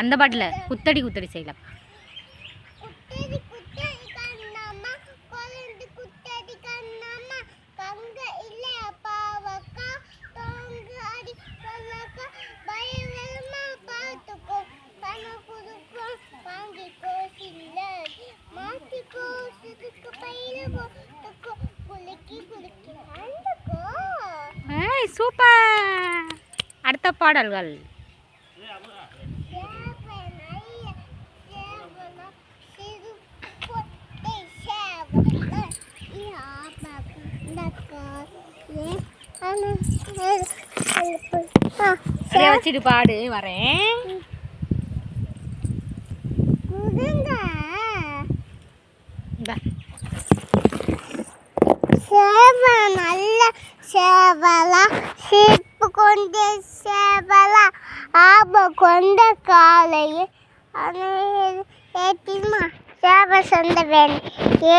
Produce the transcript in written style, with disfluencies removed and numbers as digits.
அந்த பாட்டில் குத்தடி குத்தடி செய்யலாம். சூப்பர். அடுத்த பாடல்கள் வச்சுட்டு பாடு. வரேன். நல்ல சேவலா சீப்பு கொண்டு சேவலா ஆப கொண்ட காலையில் ஏற்றிமா சேவ சொந்த வேணும்.